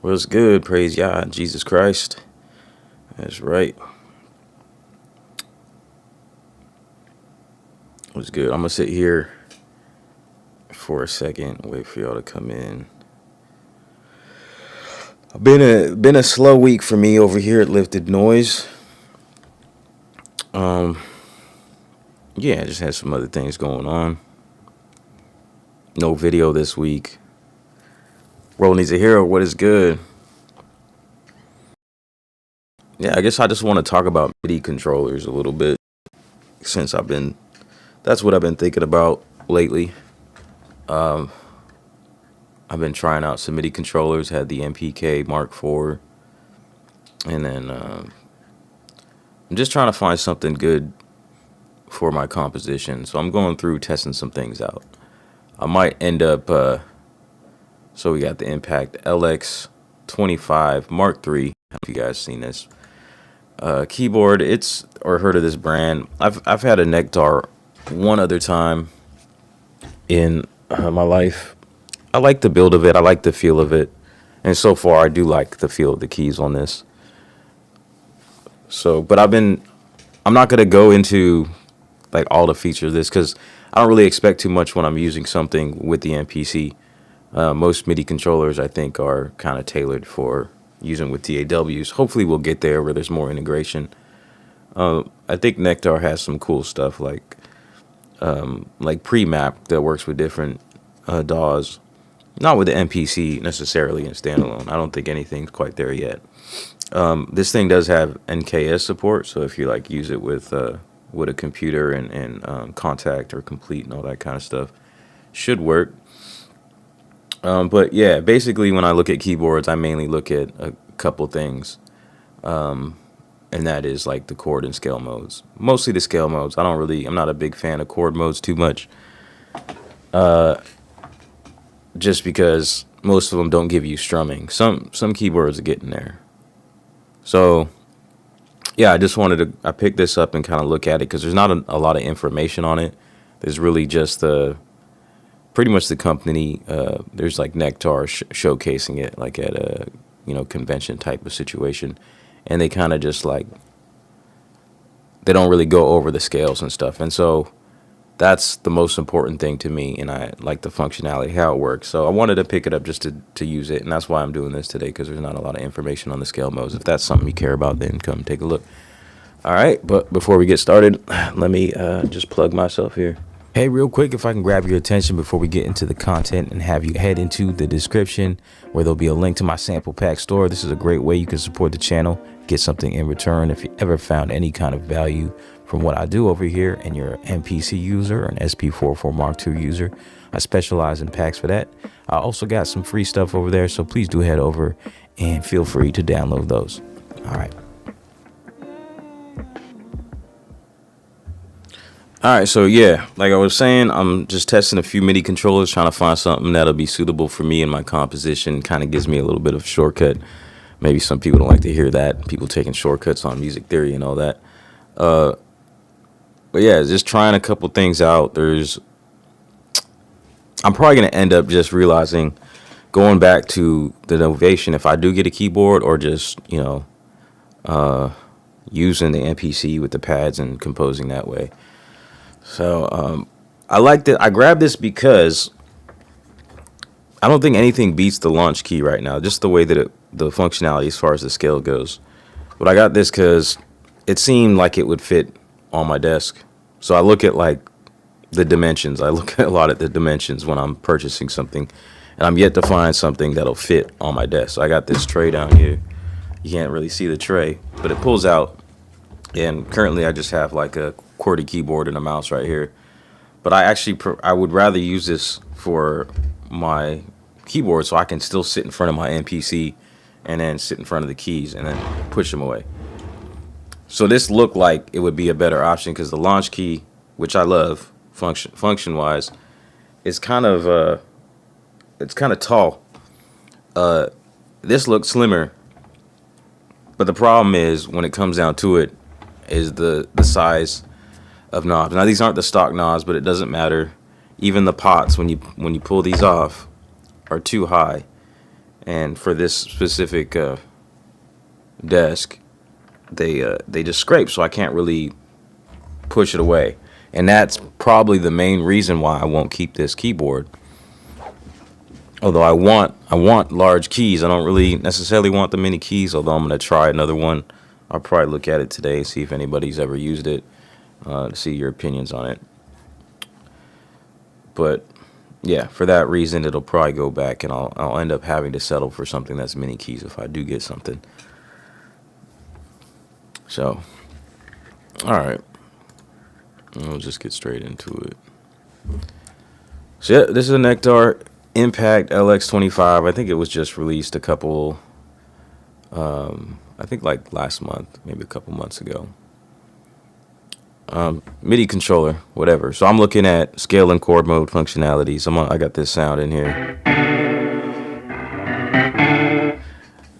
What's good? Praise Yah, Jesus Christ. That's right. What's good? I'm gonna sit here for a second, wait for y'all to come in. Been a slow week for me over here at Lifted Noise. Yeah, I just had some other things going on. No video this week. World needs a hero. What is good? Yeah, I guess I just want to talk about MIDI controllers a little bit since that's what I've been thinking about lately. I've been trying out some MIDI controllers, had the MPK Mark IV, and then I'm just trying to find something good for my composition. So I'm going through testing some things out. I might end up, so we got the Impact LX25 MK3. I don't know if you guys seen this. Keyboard, or heard of this brand. I've had a Nektar one other time in my life. I like the build of it. I like the feel of it. And so far, I do like the feel of the keys on this. So, but I'm not going to go into like all the features of this because I don't really expect too much when I'm using something with the MPC. Most MIDI controllers, I think, are kind of tailored for using with DAWs. Hopefully we'll get there where there's more integration. I think Nektar has some cool stuff like pre-map that works with different DAWs. Not with the MPC necessarily in standalone. I don't think anything's quite there yet. This thing does have NKS support, so if you like use it with a computer and Contact or Complete and all that kind of stuff, should work. But yeah, basically when I look at keyboards, I mainly look at a couple things, and that is like the chord and scale modes. Mostly the scale modes. I'm not a big fan of chord modes too much. Just because most of them don't give you strumming. Some keyboards are getting there. So yeah, I picked this up and kind of look at it because there's not a lot of information on it. There's really just pretty much the company. There's like Nektar showcasing it like at a convention type of situation, and they kind of just like they don't really go over the scales and stuff. And so that's the most important thing to me, and I like the functionality, how it works. So I wanted to pick it up just to use it, and that's why I'm doing this today, because there's not a lot of information on the scale modes. If that's something you care about, then come take a look. All right, but before we get started, let me just plug myself here. Hey, real quick, if I can grab your attention before we get into the content and have you head into the description where there'll be a link to my sample pack store. This is a great way you can support the channel, get something in return. If you ever found any kind of value from what I do over here and you're an MPC user or an SP44 Mark II user, I specialize in packs for that. I also got some free stuff over there, so please do head over and feel free to download those. All right. All right, so yeah, like I was saying, I'm just testing a few MIDI controllers, trying to find something that'll be suitable for me and my composition. Kind of gives me a little bit of a shortcut. Maybe some people don't like to hear that, people taking shortcuts on music theory and all that. But yeah, just trying a couple things out. I'm probably going to end up just realizing, going back to the Novation, if I do get a keyboard, or just, using the MPC with the pads and composing that way. So I liked it. I grabbed this because I don't think anything beats the launch key right now, just the way that the functionality as far as the scale goes. But I got this because it seemed like it would fit on my desk. So I look at like the dimensions. I look at a lot at the dimensions when I'm purchasing something, and I'm yet to find something that'll fit on my desk. So I got this tray down here. You can't really see the tray, but it pulls out. And currently I just have like a QWERTY keyboard and a mouse right here. But I would rather use this for my keyboard, so I can still sit in front of my MPC and then sit in front of the keys and then push them away. So this looked like it would be a better option because the launch key, which I love function wise, is kind of tall. This looks slimmer, but the problem is when it comes down to it is the size of knobs. Now these aren't the stock knobs, but it doesn't matter. Even the pots, when you pull these off, are too high, and for this specific desk, they just scrape, so I can't really push it away. And that's probably the main reason why I won't keep this keyboard. Although I want large keys. I don't really necessarily want the mini keys, although I'm going to try another one. I'll probably look at it today, see if anybody's ever used it, to see your opinions on it. But yeah, for that reason, it'll probably go back, and I'll end up having to settle for something that's mini keys if I do get something. So, all right, we'll just get straight into it. So yeah, this is a Nektar Impact LX25. I think it was just released a couple, I think like last month, maybe a couple months ago. MIDI controller, whatever. So I'm looking at scale and chord mode functionalities. I got this sound in here.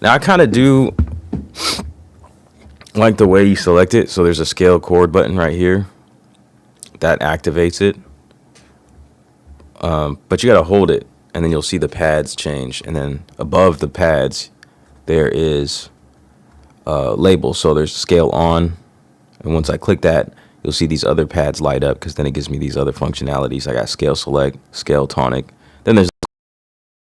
Now I kind of do like the way you select it. So there's a scale chord button right here that activates it. But you got to hold it, and then you'll see the pads change. And then above the pads, there is a label. So there's scale on. And once I click that, you'll see these other pads light up, because then it gives me these other functionalities. I got scale select, scale tonic. Then there's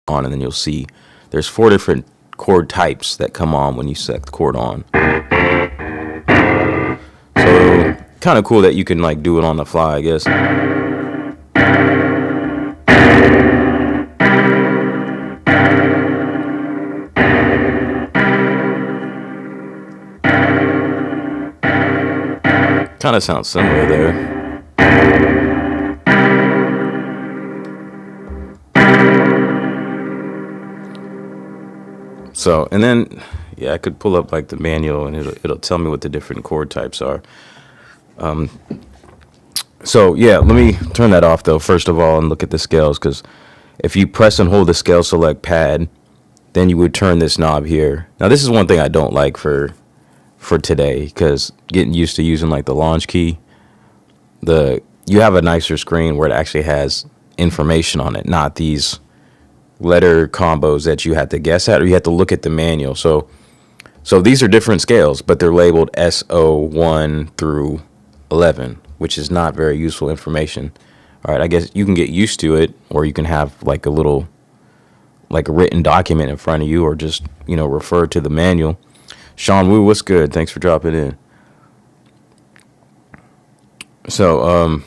on, and then you'll see there's 4 different chord types that come on when you select the chord on. So kind of cool that you can like do it on the fly, I guess. Kind of sounds similar there. So, and then, yeah, I could pull up like the manual, and it'll tell me what the different chord types are. So yeah, let me turn that off though, first of all, and look at the scales, because if you press and hold the scale select pad, then you would turn this knob here. Now this is one thing I don't like for today, because getting used to using like the launch key, you have a nicer screen where it actually has information on it, not these letter combos that you have to guess at, or you have to look at the manual. So these are different scales, but they're labeled SO1 through 11, which is not very useful information. All right, I guess you can get used to it, or you can have like a little, like a written document in front of you, or just, you know, refer to the manual. Sean Wu, what's good? Thanks for dropping in. So,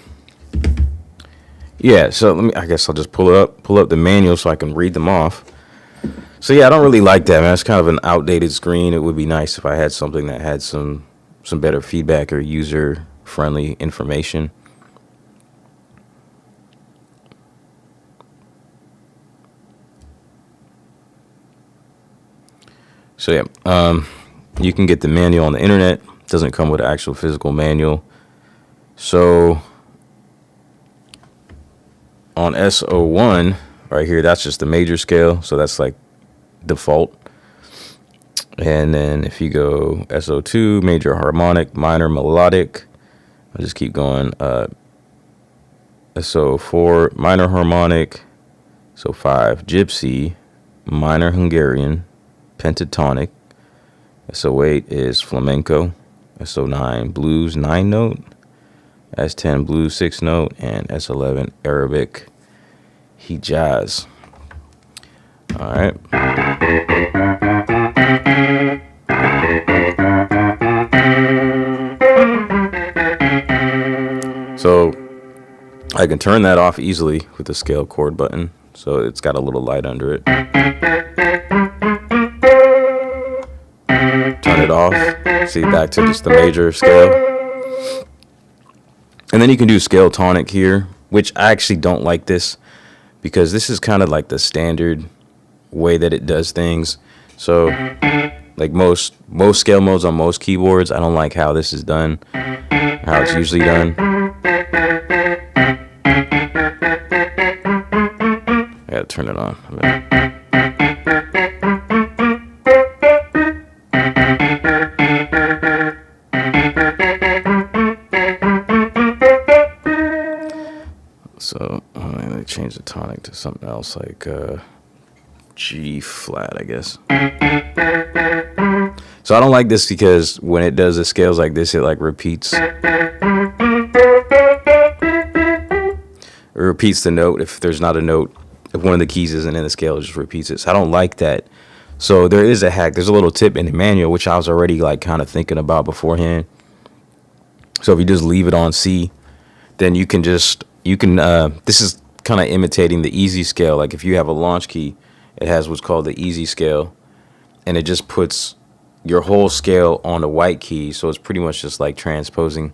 yeah, so I guess I'll just pull up the manual so I can read them off. So yeah, I don't really like that, man. It's kind of an outdated screen. It would be nice if I had something that had some better feedback or user-friendly information. So yeah, you can get the manual on the internet. It doesn't come with an actual physical manual. So on SO1 right here, that's just the major scale, so that's like default. And then if you go SO2, major harmonic, minor melodic, I'll just keep going. SO4, minor harmonic. SO5, gypsy, minor Hungarian, pentatonic. SO8 is flamenco. SO9, blues 9 note. S10, blues 6 note. And S11, Arabic Hijaz. All right. So I can turn that off easily with the scale chord button. So it's got a little light under it. Turn it off. See, back to just the major scale. And then you can do scale tonic here, which I actually don't like this, because this is kind of like the standard way that it does things. So like most scale modes on most keyboards, I don't like how this is done, how it's usually done. I gotta turn it on. So let me change the tonic to something else, like G flat, I guess. So I don't like this because when it does the scales like this, it like repeats. It repeats the note if there's not a note. If one of the keys isn't in the scale, it just repeats it. So I don't like that. So there is a hack. There's a little tip in the manual, which I was already like kind of thinking about beforehand. So if you just leave it on C, then you can this is kind of imitating the easy scale. Like if you have a launch key, it has what's called the easy scale, and it just puts your whole scale on the white key. So it's pretty much just like transposing,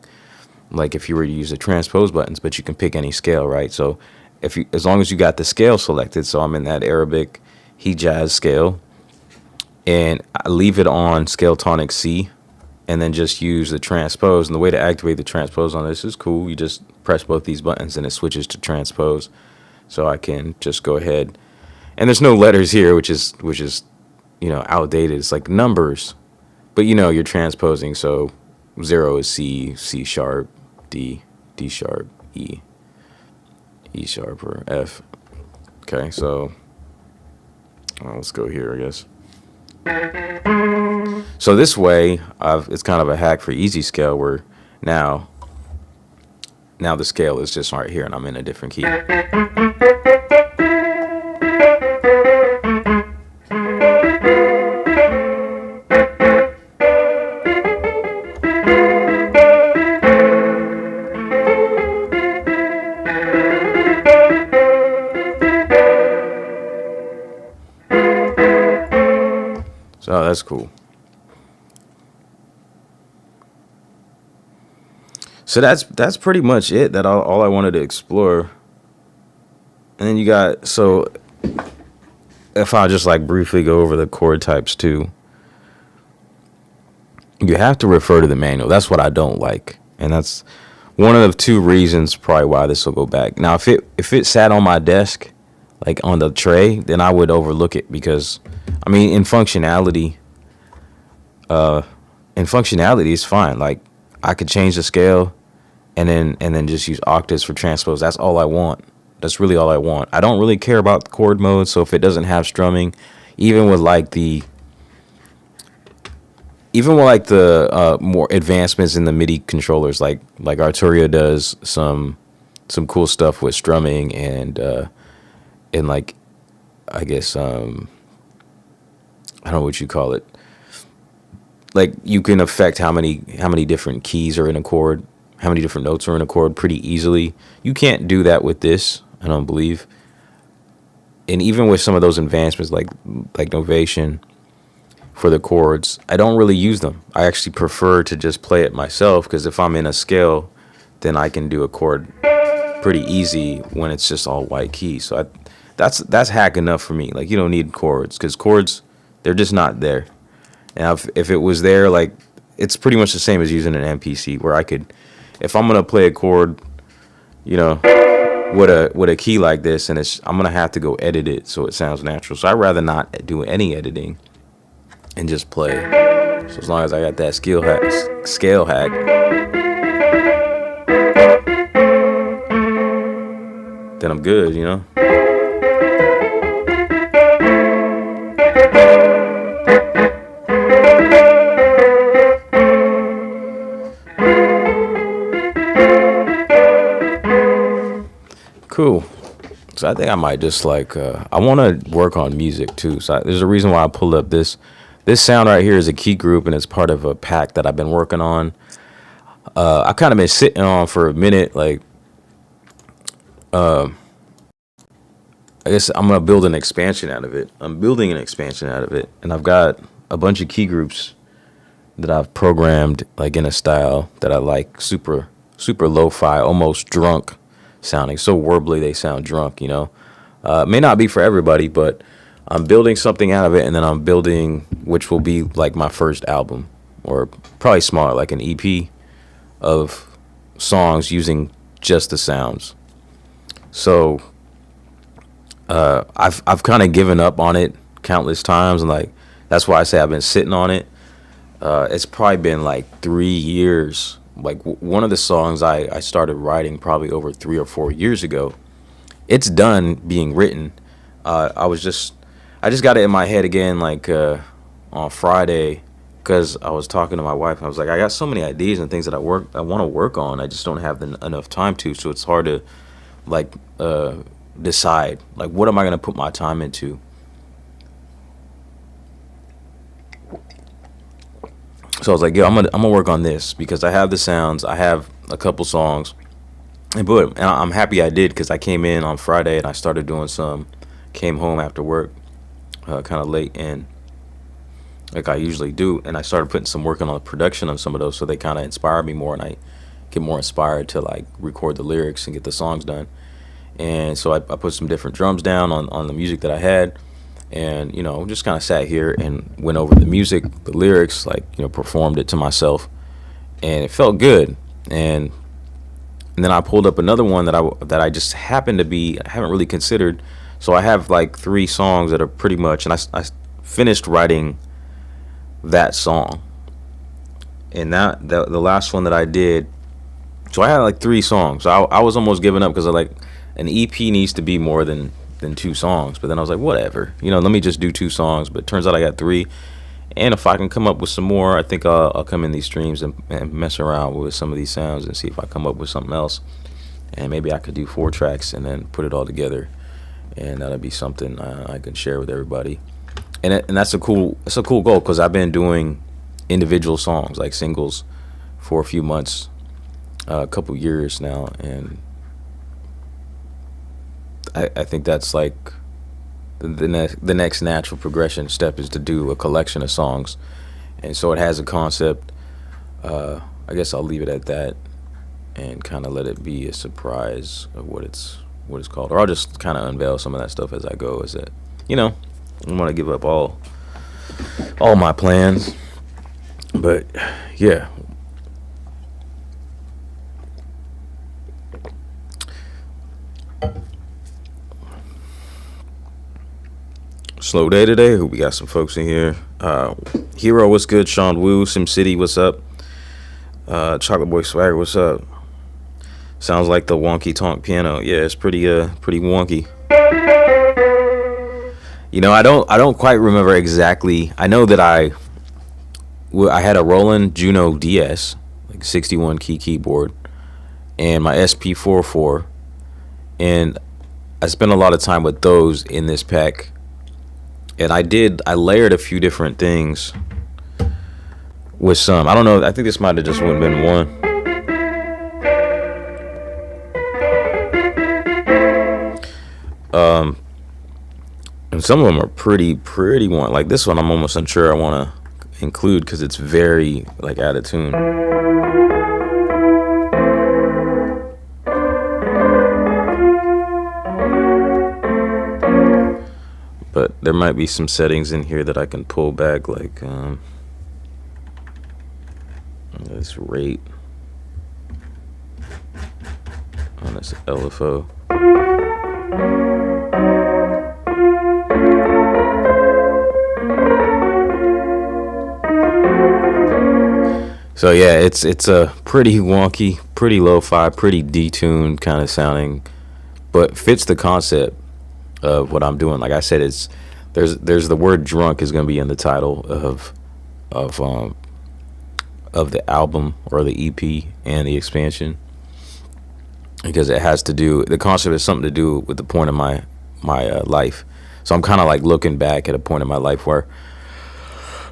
like if you were to use the transpose buttons, but you can pick any scale, right? So as long as you got the scale selected, so I'm in that Arabic Hijaz scale, and I leave it on scale tonic C, and then just use the transpose. And the way to activate the transpose on this is cool. You just press both these buttons and it switches to transpose. So I can just go ahead, and there's no letters here, which is outdated. It's like numbers, but you're transposing. So 0 is C, C sharp, D, D sharp, E, E sharp, or F. Okay, so let's go here, I guess. So this way, it's kind of a hack for easy scale, where now the scale is just right here and I'm in a different key. So that's cool. So that's pretty much it. That all I wanted to explore. And then you got, so if I just like briefly go over the chord types too, you have to refer to the manual. That's what I don't like, and that's one of the two reasons probably why this will go back. Now, if it sat on my desk, like on the tray, then I would overlook it, because I mean, in functionality it's fine. Like I could change the scale and then just use octaves for transpose. That's all I want. That's really all I want. I don't really care about the chord mode. So if it doesn't have strumming, even with the more advancements in the MIDI controllers, like Arturia does some cool stuff with strumming and like, I guess I don't know what you call it. Like you can affect how many different keys are in a chord, how many different notes are in a chord pretty easily. You can't do that with this, I don't believe. And even with some of those advancements like Novation for the chords, I don't really use them. I actually prefer to just play it myself, because if I'm in a scale, then I can do a chord pretty easy when it's just all white keys. So that's hack enough for me. Like you don't need chords, because chords, they're just not there. And if it was there, like it's pretty much the same as using an MPC, where I could, if I'm gonna play a chord, with a key like this, and I'm gonna have to go edit it so it sounds natural. So I'd rather not do any editing and just play. So as long as I got that scale hack, then I'm good, Cool. So I think I might just I want to work on music too. So there's a reason why I pulled up this sound right here is a key group, and it's part of a pack that I've been working on. I kind of been sitting on for a minute. Like, I guess I'm gonna build an expansion out of it. I'm building an expansion out of it, and I've got a bunch of key groups that I've programmed like in a style that I like, super lo-fi, almost drunk sounding, so warbly they sound drunk. May not be for everybody, but I'm building something out of it, and then I'm building, which will be like my first album, or probably smaller, like an EP of songs using just the sounds. So I've kind of given up on it countless times, and like that's why I say I've been sitting on it. It's probably been like 3 years. Like one of the songs I started writing probably over 3 or 4 years ago. It's done being written. I I just got it in my head again, like on Friday, because I was talking to my wife. I was like, I got so many ideas and things that I want to work on. I just don't have enough time to. So it's hard to like decide like what am I gonna put my time into. So I was like, yo, I'm gonna work on this because I have the sounds. I have a couple songs, and I'm happy I did because I came in on Friday and I started doing some. Came home after work, kind of late, and like I usually do, and I started putting some work on the production on some of those, so they kind of inspired me more, and I get more inspired to like record the lyrics and get the songs done. And so I put some different drums down on the music that I had, and just kind of sat here and went over the music, the lyrics, like performed it to myself, and it felt good. And then I pulled up another one that I just happened to be I haven't really considered. So I have like 3 songs that are pretty much, and I finished writing that song, and the last one that I did. So I had like 3 songs. So I was almost giving up because I like an EP needs to be more than 2 songs. But then I was like, whatever, let me just do 2 songs. But it turns out I got 3, and if I can come up with some more, I think I'll come in these streams and mess around with some of these sounds and see if I come up with something else. And maybe I could do 4 tracks and then put it all together, and that'll be something I can share with everybody. And that's a cool goal because I've been doing individual songs like singles for a few months, a couple years now, and I think that's like the next natural progression step is to do a collection of songs. And so it has a concept. I guess I'll leave it at that and kind of let it be a surprise of what it's called, or I'll just kind of unveil some of that stuff as I go. Is that I don't want to give up all my plans, but yeah. Slow day today. We got some folks in here. Hero, what's good? Sean Wu, SimCity, what's up? Chocolate Boy Swagger, what's up? Sounds like the wonky tonk piano. Yeah, it's pretty wonky. I don't quite remember exactly. I know that I had a Roland Juno DS, like 61 key keyboard, and my SP44, and I spent a lot of time with those in this pack. And I layered a few different things with some. I don't know. I think this might have just been one. And some of them are pretty one. Like this one, I'm almost unsure I want to include because it's very like out of tune. But there might be some settings in here that I can pull back, like this rate on this LFO. So yeah, it's a pretty wonky, pretty lo-fi, pretty detuned kind of sounding, but fits the concept of what I'm doing. Like I said, there's the word drunk is going to be in the title of the album or the EP and the expansion, because it has to do, the concept has something to do with the point of my life. So I'm kind of like looking back at a point in my life where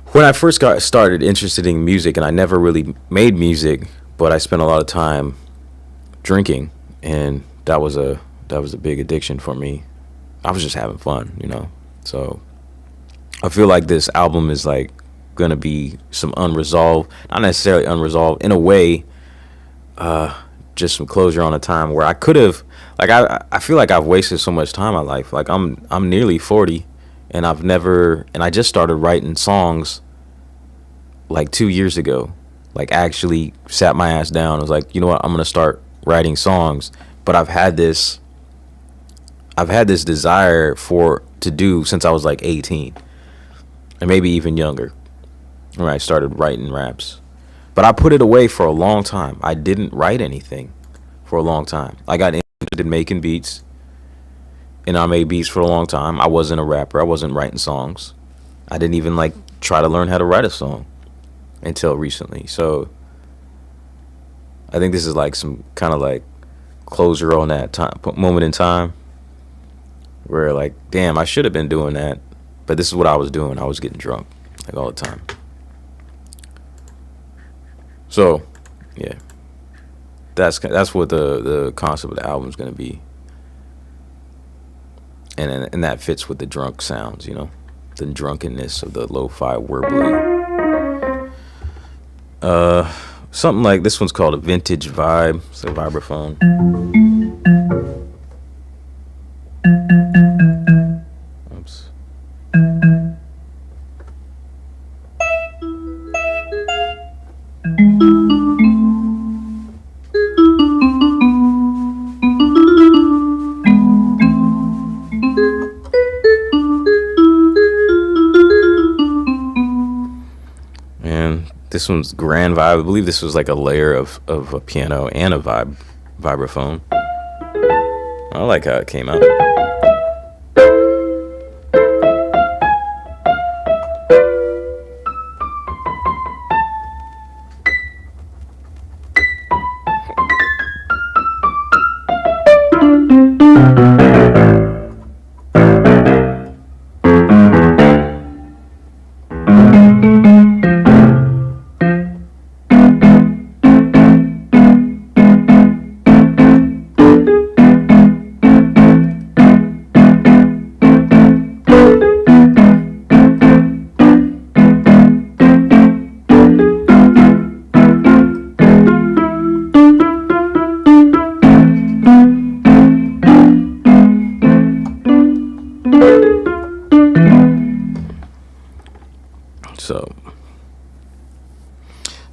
when I first got started interested in music, and I never really made music, but I spent a lot of time drinking, and that was a big addiction for me. I was just having fun, So I feel like this album is like gonna be some unresolved, not necessarily unresolved, in a way, just some closure on a time where I could have, like, I feel like I've wasted so much time in my life. Like I'm nearly 40, and I just started writing songs like 2 years ago. Like actually sat my ass down. I was like, you know what, I'm gonna start writing songs. But I've had this desire to do since I was like 18, and maybe even younger, when I started writing raps. But I put it away for a long time. I didn't write anything for a long time. I got interested in making beats, and I made beats for a long time. I wasn't a rapper. I wasn't writing songs. I didn't even like try to learn how to write a song until recently. So I think this is like some kind of like closure on that moment in time where like, damn, I should have been doing that, but this is what I was doing. I was getting drunk like all the time. So yeah, that's what the concept of the album is going to be, and that fits with the drunk sounds, you know, the drunkenness of the lo-fi warbly. Something like this one's called a vintage vibe. It's a vibraphone. Oops. And this one's grand vibe. I believe this was like a layer of a piano and a vibraphone. I like how it came out.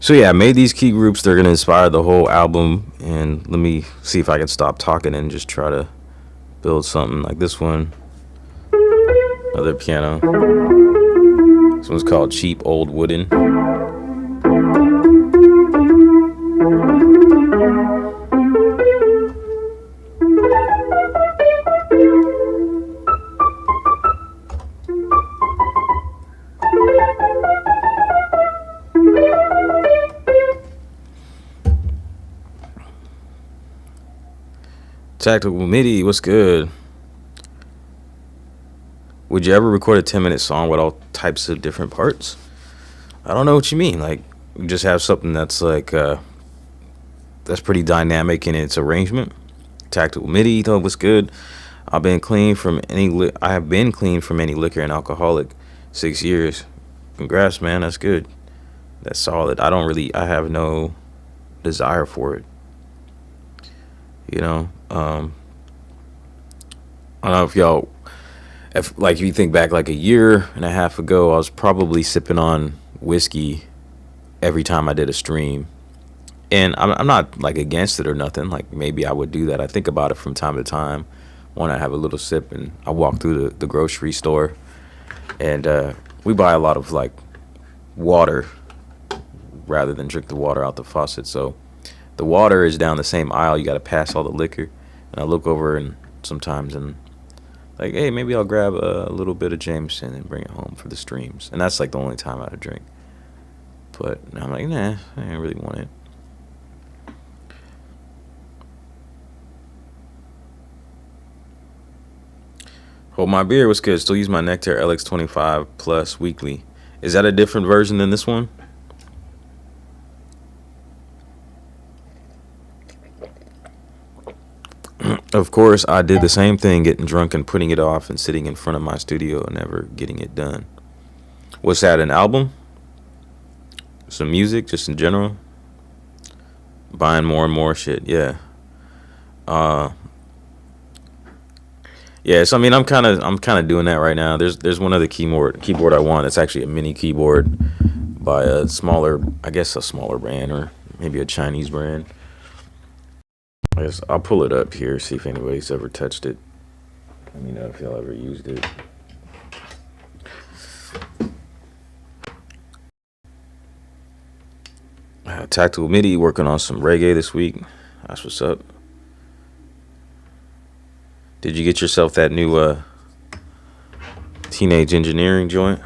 So yeah, I made these key groups. They're gonna inspire the whole album, and let me see if I can stop talking and just try to build something like this one. Another piano. This one's called Cheap Old Wooden. Tactical MIDI, what's good? Would you ever record a 10-minute song with all types of different parts? I don't know what you mean. Like, you just have something that's like that's pretty dynamic in its arrangement. Tactical MIDI, though, what's good? I have been clean from any liquor and alcoholic 6 years. Congrats, man. That's good. That's solid. I have no desire for it. You know, I don't know if y'all, if you think back like a year and a half ago, I was probably sipping on whiskey every time I did a stream. And I'm not like against it or nothing. Like maybe I would do that. I think about it from time to time when I have a little sip and I walk through the grocery store, and we buy a lot of like water rather than drink the water out the faucet. So the water is down the same aisle. You got to pass all the liquor. And I look over and sometimes and like, hey, maybe I'll grab a little bit of Jameson and bring it home for the streams. And that's like the only time I would drink. But I'm like, nah, I didn't really want it. Hold my beer, what's good? Still use my Nektar LX25 Plus weekly. Is that a different version than this one? Of course, I did the same thing, getting drunk and putting it off and sitting in front of my studio and never getting it done. What's that, an album? Some music, just in general? Buying more and more shit, yeah. Yeah, so I mean, I'm kind of doing that right now. There's one other keyboard I want. It's actually a mini keyboard by a smaller brand, or maybe a Chinese brand. I guess I'll pull it up here, see if anybody's ever touched it. Let me know if y'all ever used it. Tactical MIDI, working on some reggae this week. That's what's up. Did you get yourself that new Teenage Engineering joint?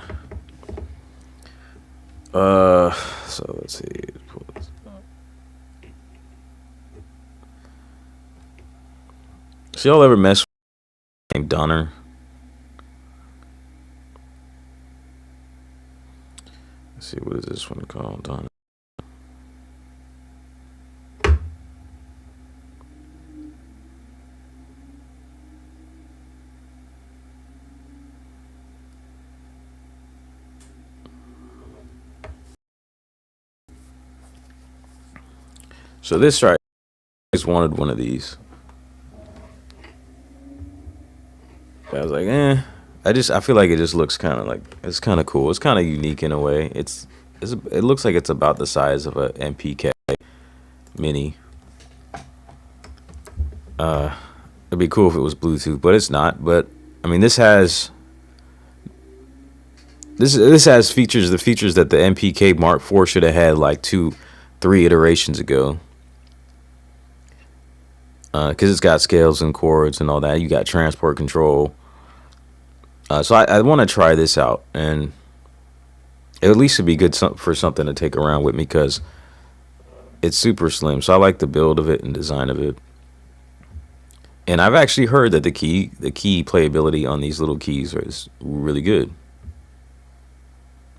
So let's see. So y'all ever mess with named Donner? Let's see, what is this one called? Donner. So this right, I just wanted one of these. I was like, I feel like it just looks kind of like, it's kind of cool. It's kind of unique in a way. It looks like it's about the size of a MPK Mini. It'd be cool if it was Bluetooth, but it's not. But I mean, this has features, the features that the MPK Mark IV should have had like 2-3 iterations ago. Because it's got scales and chords and all that. You got transport control. So I want to try this out, and at least it'd be good for something to take around with me, because it's super slim. So I like the build of it and design of it. And I've actually heard that the key playability on these little keys is really good.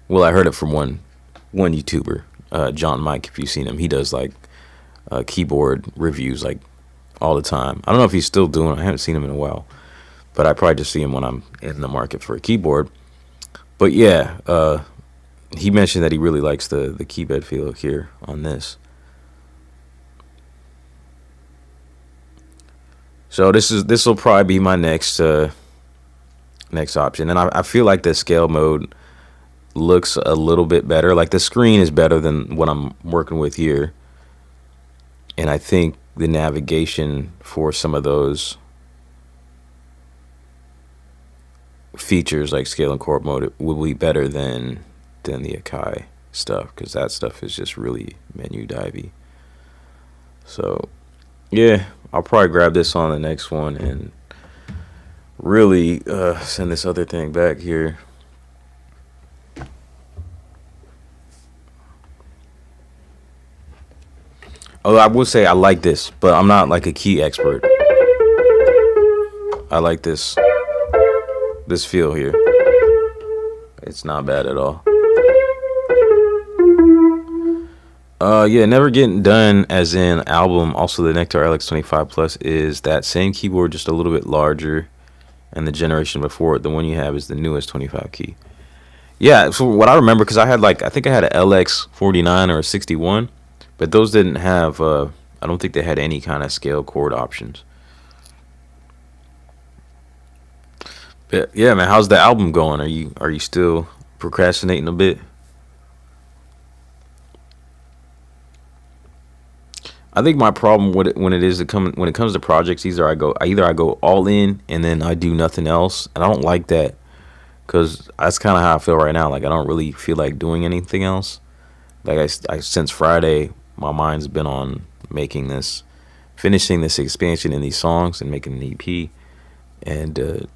Well, I heard it from one YouTuber, John Mike. If you've seen him, he does like keyboard reviews like all the time. I don't know if he's still doing it. I haven't seen him in a while, but I probably just see him when I'm in the market for a keyboard. But yeah, he mentioned that he really likes the keybed feel here on this. So this will probably be my next option, and I feel like the scale mode looks a little bit better. Like the screen is better than what I'm working with here, and I think the navigation for some of those features like scale and chord mode will be better than the Akai stuff, because that stuff is just really menu divey. So yeah, I'll probably grab this on the next one and really send this other thing back here. Although I will say I like this, but I'm not like a key expert. I like this feel here. It's not bad at all. Yeah, Never Getting Done as in album. Also, the Nektar LX25 Plus is that same keyboard, just a little bit larger, and the generation before it, the one you have, is the newest 25 key. Yeah, so what I remember, because I think I had an LX49 or a 61, but those didn't have, I don't think they had any kind of scale chord options. But yeah, man, how's the album going? Are you still procrastinating a bit? I think my problem with it, when it comes to projects, either I go all in and then I do nothing else, and I don't like that, because that's kind of how I feel right now. Like I don't really feel like doing anything else. Like I since Friday, my mind's been on finishing this expansion in these songs and making an EP, and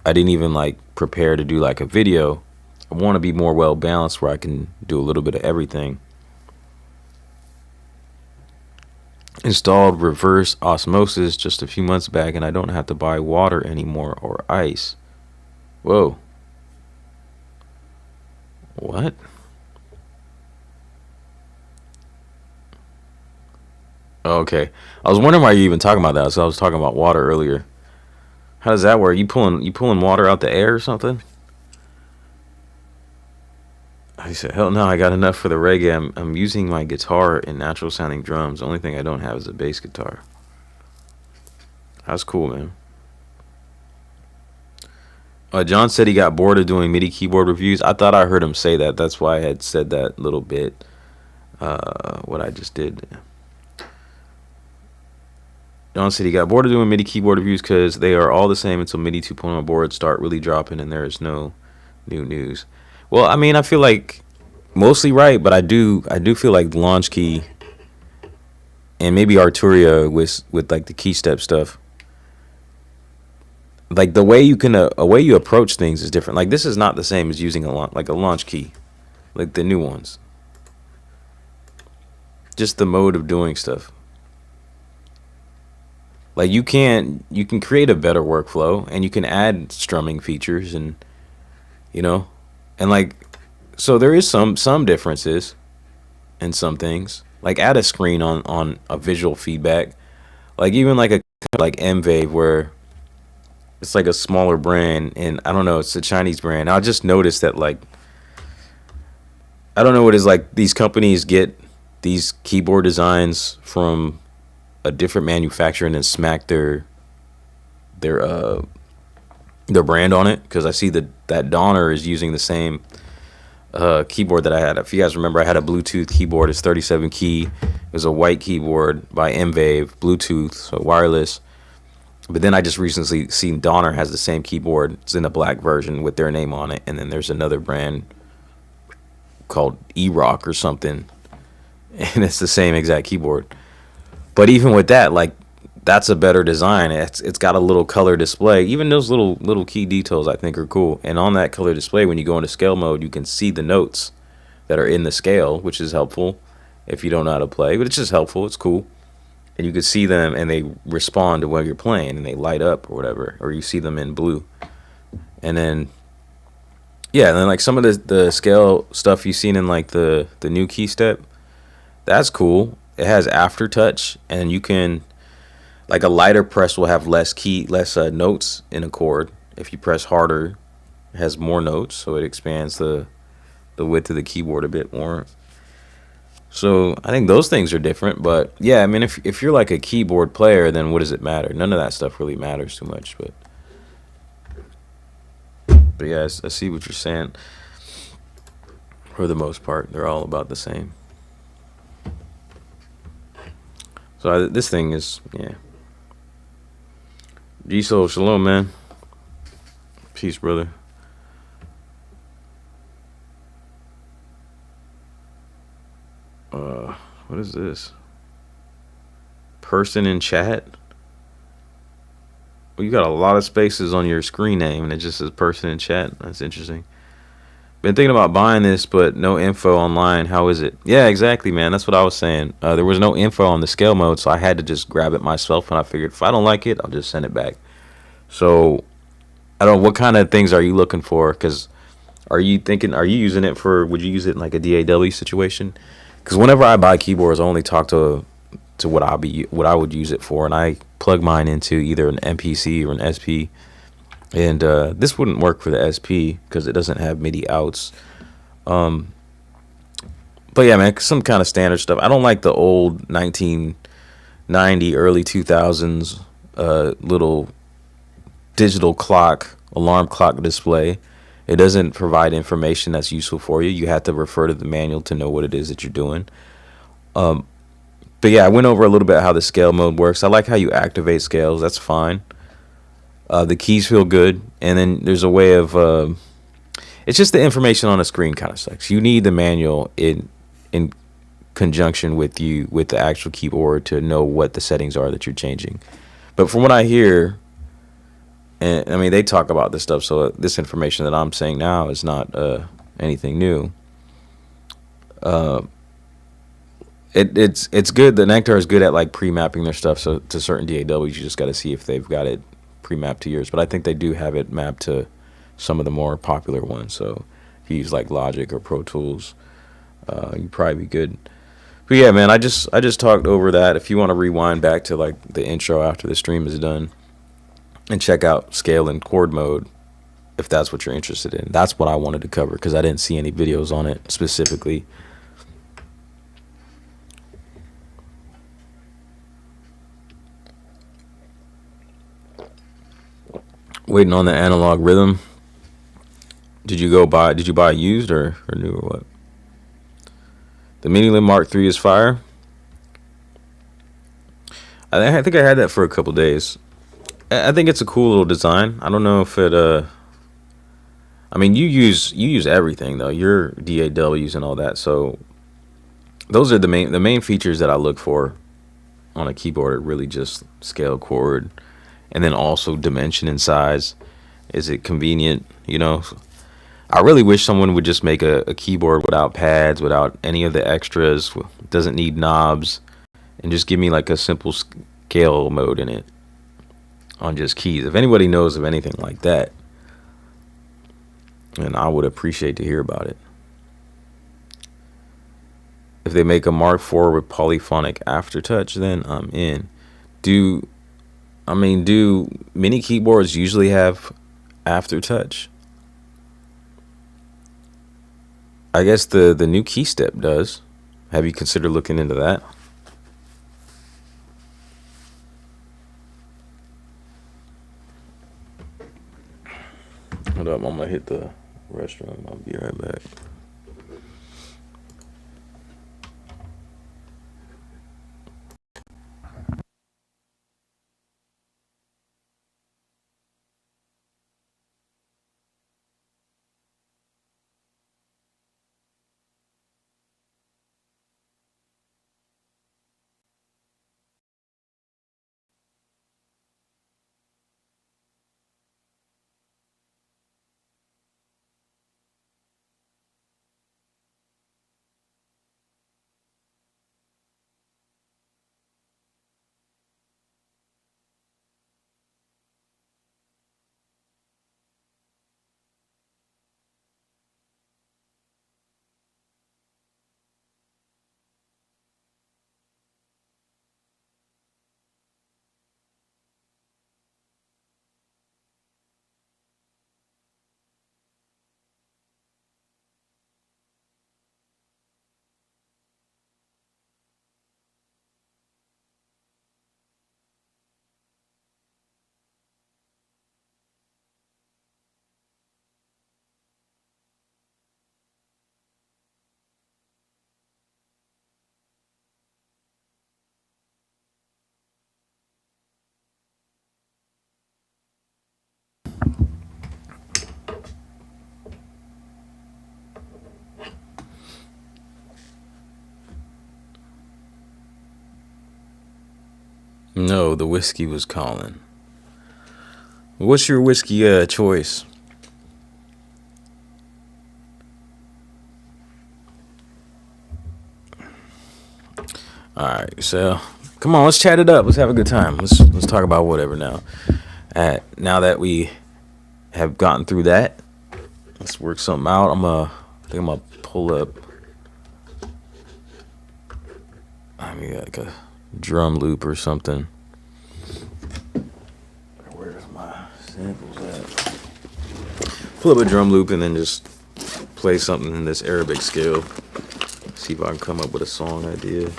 I didn't even like prepare to do like a video. I want to be more well balanced where I can do a little bit of everything. Installed reverse osmosis just a few months back, and I don't have to buy water anymore or ice. Whoa. What? Okay. I was wondering why you even talking about that. So I was talking about water earlier. How does that work? You pulling water out the air or something? He said, hell no, I got enough for the reggae. I'm using my guitar and natural sounding drums. The only thing I don't have is a bass guitar. That's cool, man. John said he got bored of doing MIDI keyboard reviews. I thought I heard him say that. That's why I had said that little bit. What I just did. John said he got bored of doing MIDI keyboard reviews because they are all the same until MIDI 2.0 boards start really dropping and there is no new news. Well, I mean, I feel like mostly right, but I do feel like Launch Key and maybe Arturia with like the key step stuff like the way you can a way you approach things is different. Like this is not the same as using like a launch key, like the new ones. Just the mode of doing stuff. Like you can create a better workflow, and you can add strumming features, and you know, and like, so there is some differences in some things. Like add a screen on a visual feedback. Like even like a like MVave, where it's like a smaller brand, and I don't know, it's a Chinese brand. I just noticed that, like, I don't know what it is, like these companies get these keyboard designs from a different manufacturer and then smack their brand on it. Because I see that Donner is using the same keyboard that I had. If you guys remember, I had a Bluetooth keyboard. It's 37 key. It was a white keyboard by MVave, Bluetooth, so wireless. But then I just recently seen Donner has the same keyboard. It's in a black version with their name on it. And then there's another brand called E-Rock or something, and it's the same exact keyboard. But even with that, like, that's a better design. It's got a little color display. Even those little key details I think are cool. And on that color display, when you go into scale mode, you can see the notes that are in the scale, which is helpful if you don't know how to play. But it's just helpful. It's cool. And you can see them, and they respond to what you're playing, and they light up or whatever, or you see them in blue. And then, yeah, and then like some of the scale stuff you've seen in like the new key step, that's cool. It has aftertouch, and you can, like, a lighter press will have less notes in a chord. If you press harder, it has more notes, so it expands the width of the keyboard a bit more. So I think those things are different. But yeah, I mean, if you're like a keyboard player, then what does it matter? None of that stuff really matters too much. But yeah, I see what you're saying. For the most part, they're all about the same. So this thing is, yeah. G-Soul, shalom, man. Peace, brother. What is this? Person in chat? Well, you got a lot of spaces on your screen name, and it just says person in chat. That's interesting. Been thinking about buying this, but no info online. How is it? Yeah, exactly, man. That's what I was saying. There was no info on the scale mode, so I had to just grab it myself, and I figured if I don't like it, I'll just send it back. So I don't know, what kind of things are you looking for? Because are you using it for, would you use it in like a DAW situation? Because whenever I buy keyboards, I only talk to what I would use it for, and I plug mine into either an MPC or an SP. And this wouldn't work for the SP because it doesn't have MIDI outs. But yeah, man, some kind of standard stuff. I don't like the old 1990, early 2000s little digital clock, alarm clock display. It doesn't provide information that's useful for you. You have to refer to the manual to know what it is that you're doing. But yeah, I went over a little bit how the scale mode works. I like how you activate scales. That's fine. The keys feel good. And then there's a way of... it's just the information on the screen kind of sucks. You need the manual in conjunction with the actual keyboard to know what the settings are that you're changing. But from what I hear... And I mean, they talk about this stuff, so this information that I'm saying now is not anything new. It's good. The Nektar is good at like pre-mapping their stuff. So to certain DAWs, you just got to see if they've got it pre-mapped to yours. But I think they do have it mapped to some of the more popular ones. So if you use like Logic or Pro Tools, you'd probably be good. But yeah, man, I just talked over that. If you want to rewind back to like the intro after the stream is done, and check out scale and chord mode if that's what you're interested in. That's what I wanted to cover because I didn't see any videos on it specifically. Waiting on the analog rhythm. Did you buy used or new or what? The Vynil Mark III is fire. I think I had that for a couple days. I think it's a cool little design. I don't know if it I mean, you use everything though. Your DAWs and all that. So those are the main features that I look for on a keyboard are really just scale, chord, and then also dimension and size. Is it convenient? You know, I really wish someone would just make a keyboard without pads, without any of the extras, doesn't need knobs, and just give me like a simple scale mode in it on just keys. If anybody knows of anything like that, then I would appreciate to hear about it. If they make a Mark IV with polyphonic aftertouch, then I'm in. Do mini keyboards usually have aftertouch? I guess the new keystep does. Have you considered looking into that? Hold up, I'm gonna hit the restroom. I'll be right back. No, the whiskey was calling. What's your whiskey choice? All right, so come on, let's chat it up. Let's have a good time. Let's talk about whatever now. Now that we have gotten through that, let's work something out. I think I'm gonna pull up. I mean, like a drum loop or something. Where's my samples at? Pull up a drum loop and then just play something in this Arabic scale. See if I can come up with a song idea.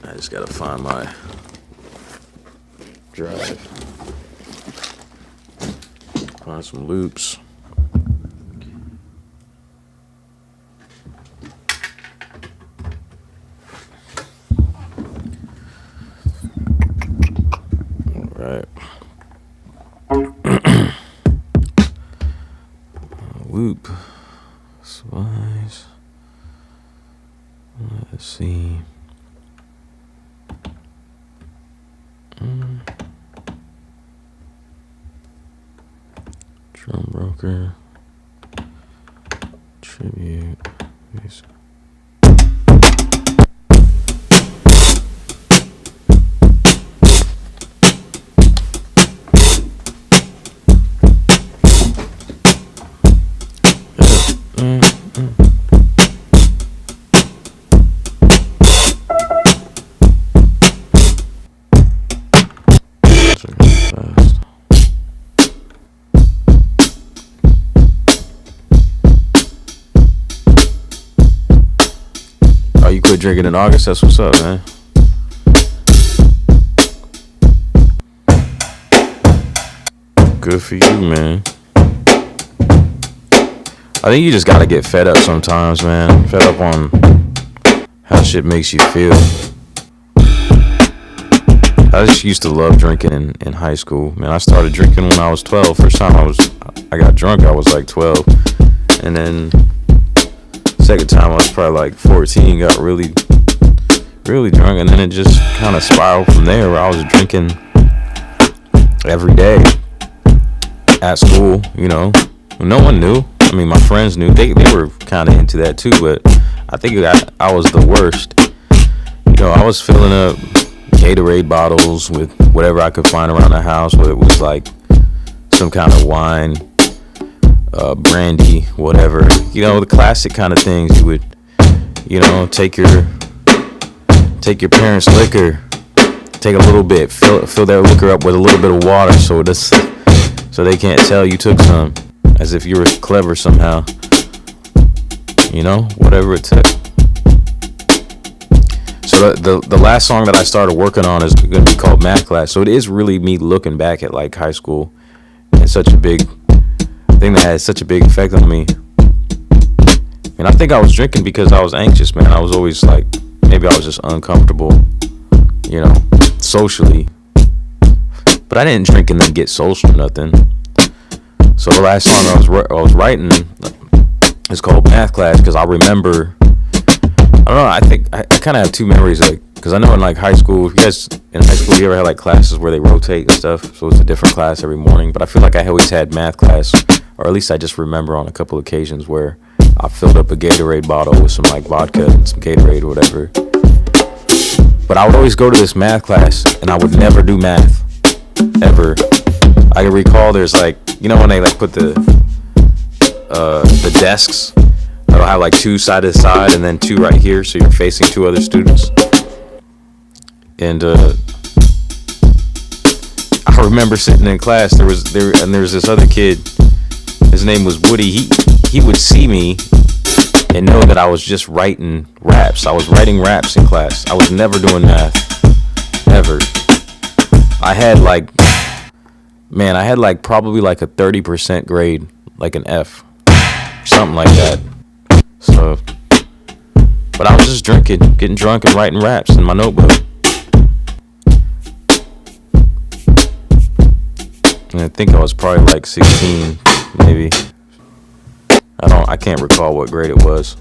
I just gotta find my drive. Find some loops. Right. Loop. Slice. Let's see. Drum broker. Tribute. You quit drinking in August? That's what's up, man. Good for you, man. I think you just gotta get fed up sometimes, man. Fed up on how shit makes you feel. I just used to love drinking in high school, man. I started drinking when I was 12. First time I got drunk, I was like 12, and then second time I was probably like 14. Got really really drunk, and then it just kind of spiraled from there, where I was drinking every day at school. You know, no one knew. I mean, my friends knew. They were kind of into that too, but I think I was the worst. You know, I was filling up Gatorade bottles with whatever I could find around the house, whether it was like some kind of wine, brandy, whatever. You know, the classic kind of things. You would, you know, take your parents' liquor, take a little bit, fill that liquor up with a little bit of water, so they can't tell you took some, as if you were clever somehow. You know, whatever it took. So the last song that I started working on is going to be called Math Class. So it is really me looking back at like high school, and such a big thing that had such a big effect on me. And I think I was drinking because I was anxious, man. I was always like, maybe I was just uncomfortable, you know, socially. But I didn't drink and then get social or nothing. So the last song I was writing is called Math Class, because I remember, I don't know, I think I kind of have two memories, like, because I know in like high school, if you guys in high school, you ever had like classes where they rotate and stuff, so it's a different class every morning. But I feel like I always had math class, or at least I just remember on a couple occasions where I filled up a Gatorade bottle with some like vodka and some Gatorade or whatever. But I would always go to this math class, and I would never do math, ever. I can recall there's like, you know when they like put the desks, they'll have like two side to side and then two right here, so you're facing two other students. And I remember sitting in class, there was this other kid, his name was Woody. He would see me and know that I was just writing raps. I was writing raps in class. I was never doing math, ever. I had like probably like a 30% grade, like an F, something like that. So, but I was just drinking, getting drunk, and writing raps in my notebook. And I think I was probably like 16, maybe. I can't recall what grade it was.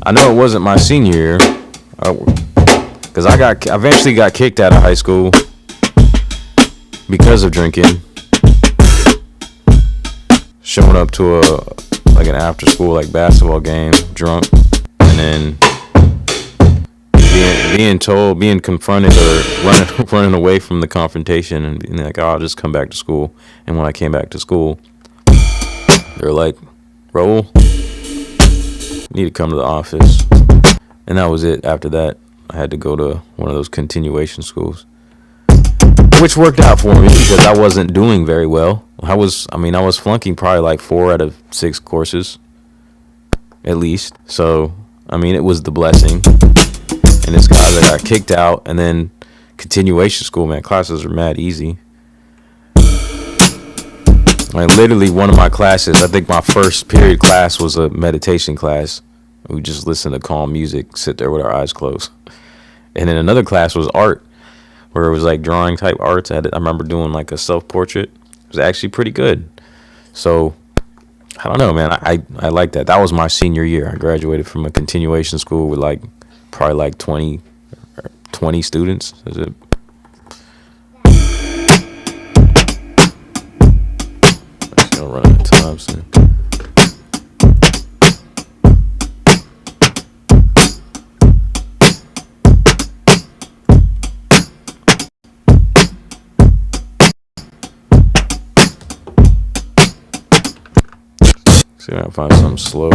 I know it wasn't my senior year, because I eventually got kicked out of high school because of drinking. Showing up to an after school like basketball game drunk, and then being confronted or running away from the confrontation, and being like, oh, I'll just come back to school. And when I came back to school, they were like, Raul, you need to come to the office. And that was it. After that, I had to go to one of those continuation schools, which worked out for me because I wasn't doing very well. I was flunking probably like 4 out of 6 courses, at least. So, I mean, it was the blessing. And this guy that got kicked out, and then continuation school, man, classes are mad easy. Like literally one of my classes, I think my first period class was a meditation class. We just listened to calm music, sit there with our eyes closed. And then another class was art, where it was like drawing type arts. I remember doing like a self-portrait. It was actually pretty good. So, I don't know, man. I like that. That was my senior year. I graduated from a continuation school with like probably like 20 students. Is it? I'm gonna run out of time soon. See if I can find something slower.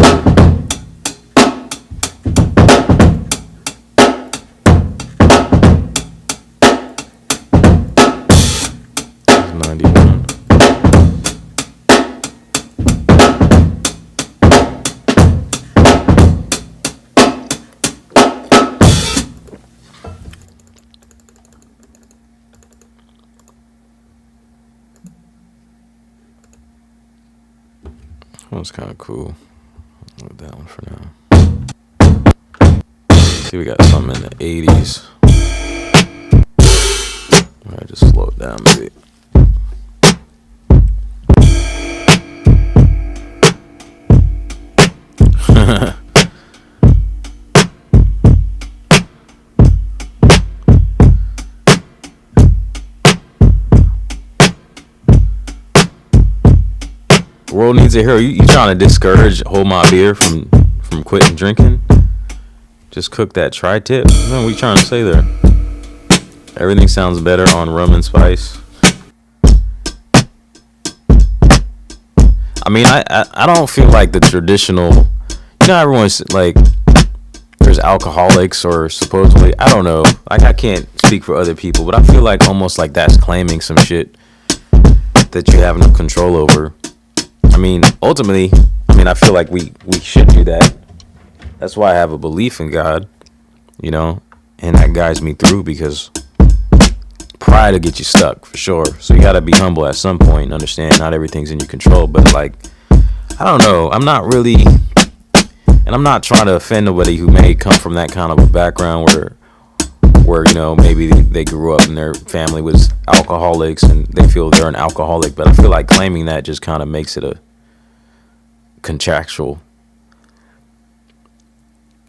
91. That was kind of cool. I'll leave that one for now. See, we got something in the 80s. I just slow it down maybe. The world needs a hero. You trying to discourage Hold My Beer from quitting drinking? Just cook that tri-tip. What are we trying to say there? Everything sounds better on rum and spice. I mean, I don't feel like the traditional, you know, everyone's like, there's alcoholics or supposedly, I don't know, like I can't speak for other people, but I feel like almost like that's claiming some shit that you have no control over. I mean, ultimately, I feel like we should do that. That's why I have a belief in God, you know, and that guides me through, because pride will get you stuck for sure. So you got to be humble at some point and understand not everything's in your control. But like, I don't know, I'm not really, and I'm not trying to offend nobody who may come from that kind of a background where you know, maybe they grew up and their family was alcoholics and they feel they're an alcoholic. But I feel like claiming that just kind of makes it a contractual,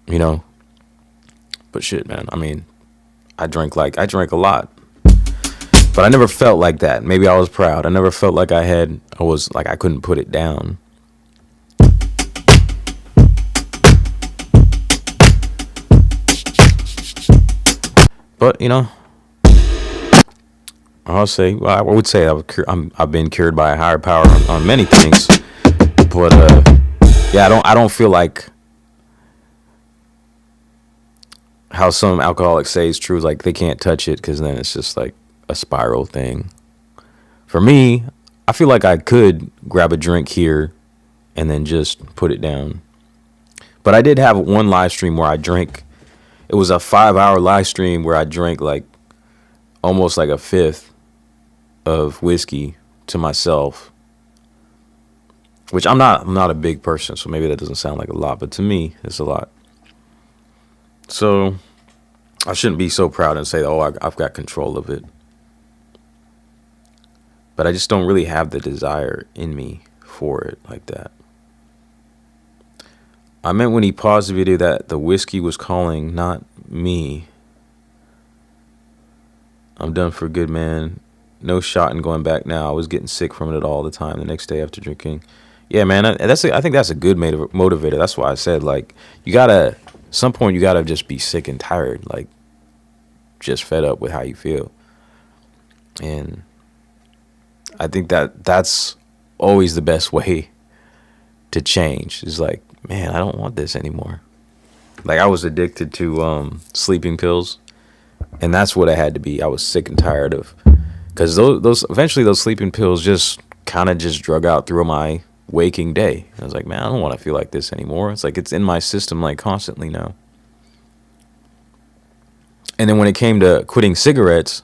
you know. But shit, man, I mean, I drank a lot, but I never felt like that. Maybe I was proud. I never felt like I was like I couldn't put it down. But you know, I'll say, well, I would say I've been cured by a higher power on many things. But yeah, I don't feel like how some alcoholics say is true. Like they can't touch it because then it's just like a spiral thing. For me, I feel like I could grab a drink here and then just put it down. But I did have one live stream where I drank. It was a 5-hour live stream where I drank like almost like a fifth of whiskey to myself, which I'm not a big person, so maybe that doesn't sound like a lot, but to me it's a lot. So I shouldn't be so proud and say, oh, I've got control of it. But I just don't really have the desire in me for it like that. I meant when he paused the video that the whiskey was calling, not me. I'm done for good, man. No shot and going back now. I was getting sick from it all the time the next day after drinking. Yeah, man, I think that's a good motivator. That's why I said, like, at some point you gotta just be sick and tired, like, just fed up with how you feel. And I think that's always the best way to change. Is like, man, I don't want this anymore. Like I was addicted to sleeping pills, and that's what it had to be. I was sick and tired of, because those eventually those sleeping pills just kind of just drug out through my waking day. I was like, man, I don't want to feel like this anymore. It's like it's in my system like constantly now. And then when it came to quitting cigarettes,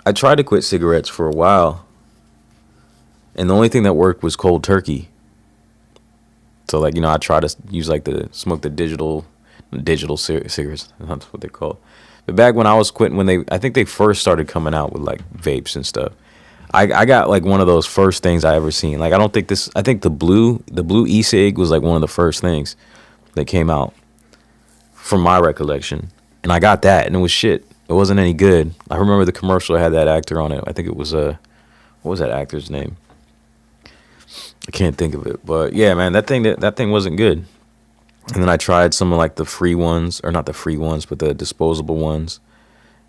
I tried to quit cigarettes for a while, and the only thing that worked was cold turkey. So like, you know, I try to use like smoke the digital cigarettes. That's what they're called. But back when I was quitting, I think they first started coming out with like vapes and stuff. I got like one of those first things I ever seen. Like I think the blue e-cig was like one of the first things that came out from my recollection. And I got that and it was shit. It wasn't any good. I remember the commercial had that actor on it. I think it was what was that actor's name? I can't think of it, but yeah, man, that thing wasn't good. And then I tried some of like the free ones, or not the free ones, but the disposable ones.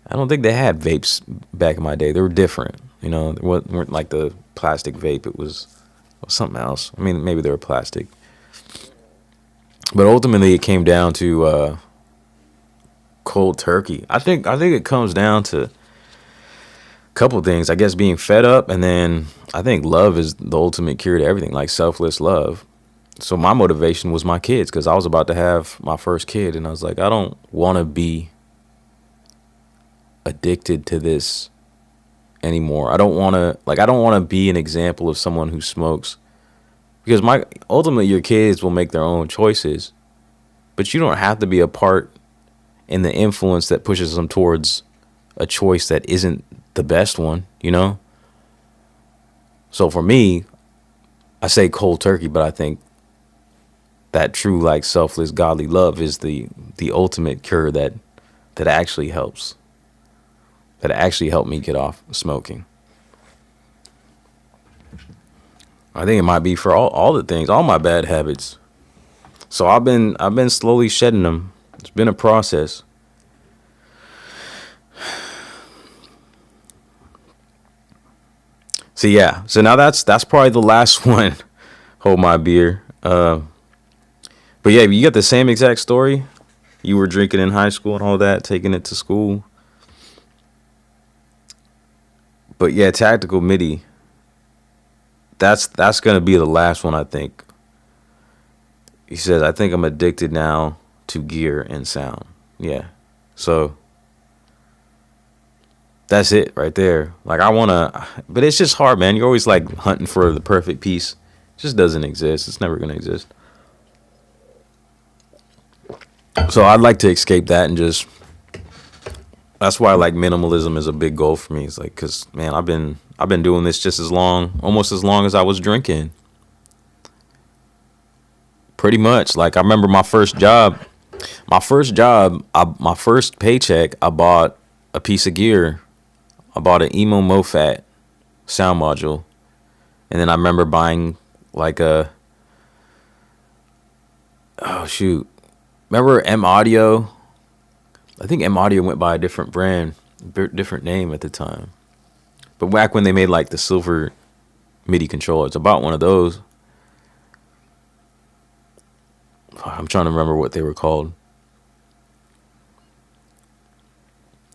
I don't think they had vapes back in my day. They were different, you know. They weren't like the plastic vape. It was something else. I mean, maybe they were plastic, but ultimately it came down to cold turkey. I think it comes down to couple things, I guess, being fed up, and then I think love is the ultimate cure to everything, like selfless love. So my motivation was my kids, because I was about to have my first kid, and I was like, I don't want to be addicted to this anymore. I don't want to be an example of someone who smokes, because ultimately your kids will make their own choices, but you don't have to be a part in the influence that pushes them towards a choice that isn't the best one, you know? So for me, I say cold turkey, but I think that true, like, selfless, godly love is the ultimate cure that actually helps. That actually helped me get off smoking. I think it might be for all the things, all my bad habits. So I've been slowly shedding them. It's been a process. So yeah. So now that's probably the last one. Hold my beer. But yeah, you got the same exact story. You were drinking in high school and all that, taking it to school. But yeah, tactical MIDI. That's gonna be the last one, I think. He says, I think I'm addicted now to gear and sound. Yeah. So that's it right there. Like, I wanna, but it's just hard, man. You're always like hunting for the perfect piece. It just doesn't exist. It's never gonna exist. So I'd like to escape that and just, that's why like minimalism is a big goal for me. It's like, cause man, I've been doing this just as long, almost as long as I was drinking. Pretty much. Like, I remember my first job, my first paycheck, I bought a piece of gear. I bought an Emo MoFat sound module. And then I remember buying like a, oh shoot. Remember M Audio? I think M Audio went by a different brand, different name at the time. But back when they made like the silver MIDI controllers, I bought one of those. I'm trying to remember what they were called.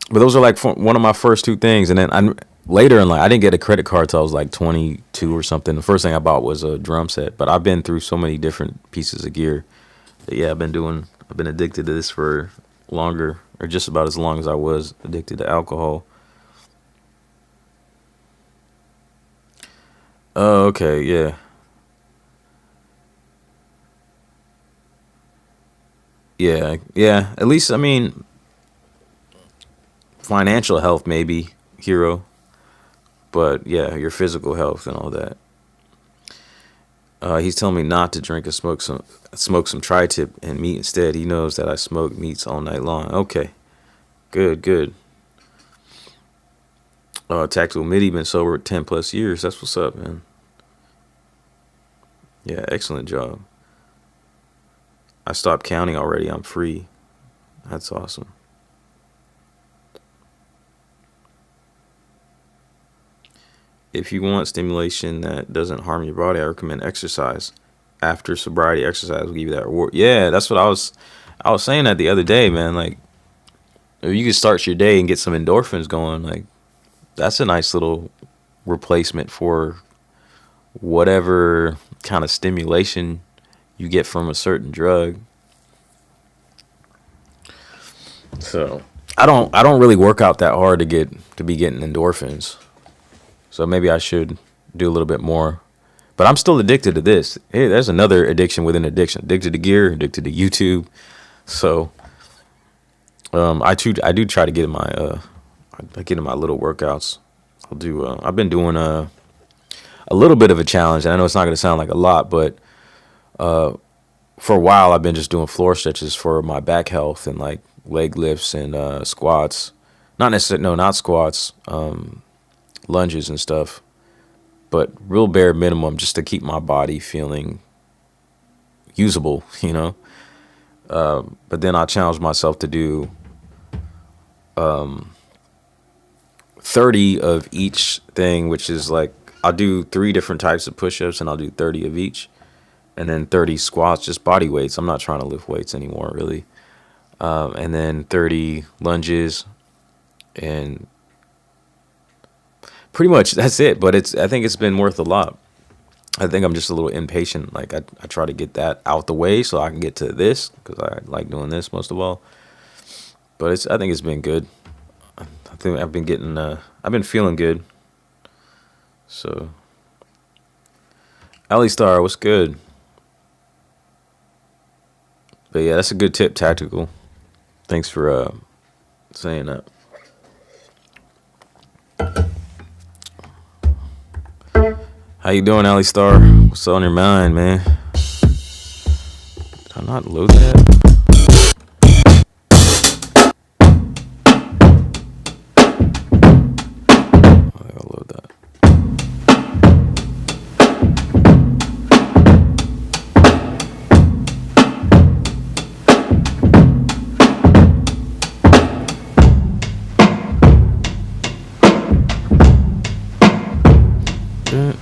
But those are like one of my first two things. And then later in life, I didn't get a credit card till I was like 22 or something. The first thing I bought was a drum set. But I've been through so many different pieces of gear. But yeah, I've been addicted to this for longer, or just about as long as I was addicted to alcohol. Oh, okay, yeah. Yeah. At least, I mean, financial health maybe, hero. But yeah, your physical health and all that. He's telling me not to drink or smoke some tri-tip and meat instead. He knows that I smoke meats all night long. Okay, good. Tactical MIDI been sober 10 plus years. That's what's up, man. Yeah, excellent job. I stopped counting already. I'm free. That's awesome. If you want stimulation that doesn't harm your body, I recommend exercise. After sobriety, exercise will give you that reward. Yeah, that's what I was saying that the other day, man. Like, if you could start your day and get some endorphins going, like, that's a nice little replacement for whatever kind of stimulation you get from a certain drug. So I don't really work out that hard to be getting endorphins. So maybe I should do a little bit more. But I'm still addicted to this. Hey, there's another addiction within addiction. Addicted to gear, addicted to YouTube. So I do try to get in my little workouts. I've been doing a little bit of a challenge. And I know it's not going to sound like a lot, but for a while I've been just doing floor stretches for my back health and like leg lifts and squats. Not squats. Lunges and stuff, but real bare minimum just to keep my body feeling usable, you know. But then I challenged myself to do 30 of each thing, which is like I'll do 3 different types of push-ups and I'll do 30 of each, and then 30 squats, just body weights. I'm not trying to lift weights anymore, really. And then 30 lunges, and pretty much that's it. But I think it's been worth a lot. I think I'm just a little impatient. Like I try to get that out the way so I can get to this, because I like doing this most of all. But I think it's been good. I think I've been feeling good. So, Ali Star, what's good? But yeah, that's a good tip, tactical. Thanks for saying that. How you doing, Ali Star? What's on your mind, man? Did I not load that? I gotta load that. This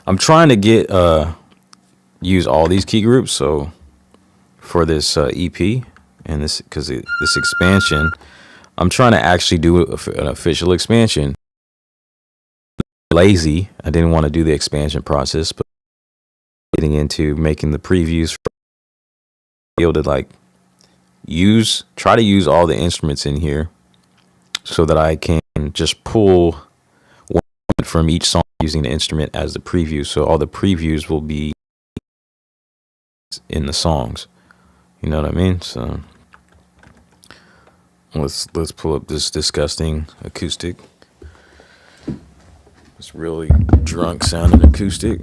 I'm trying to get use all these key groups, so for this EP and this, because this expansion, I'm trying to actually do an official expansion. Lazy, I didn't want to do the expansion process, but getting into making the previews, be able to like try to use all the instruments in here so that I can just pull one from each song using the instrument as the preview, so all the previews will be in the songs. You know what I mean? So let's pull up this disgusting acoustic. It's really drunk sounding acoustic.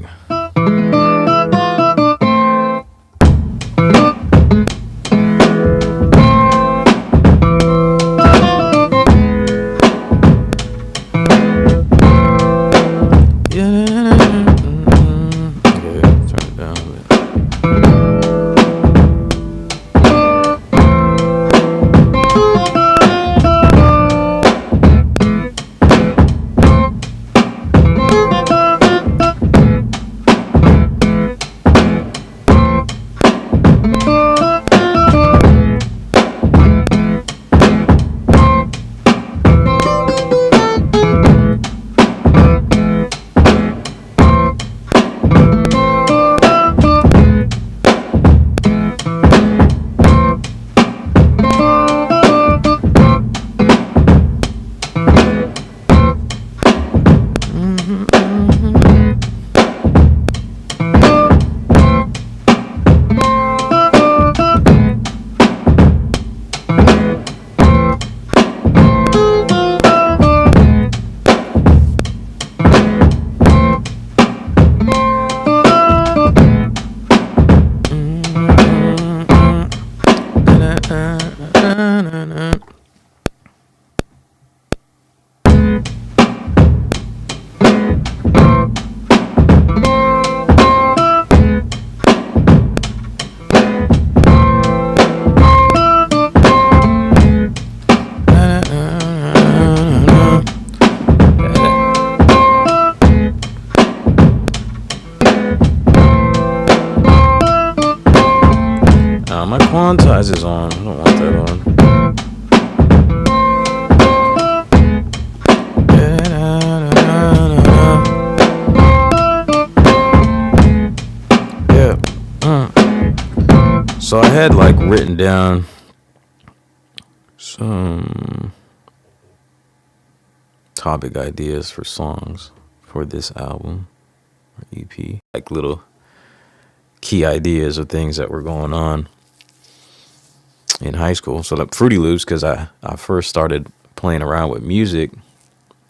My quantize is on. I don't want that on. Yeah. So I had like written down some topic ideas for songs for this album or EP, like little key ideas of things that were going on in high school. So like Fruity Loops, because I first started playing around with music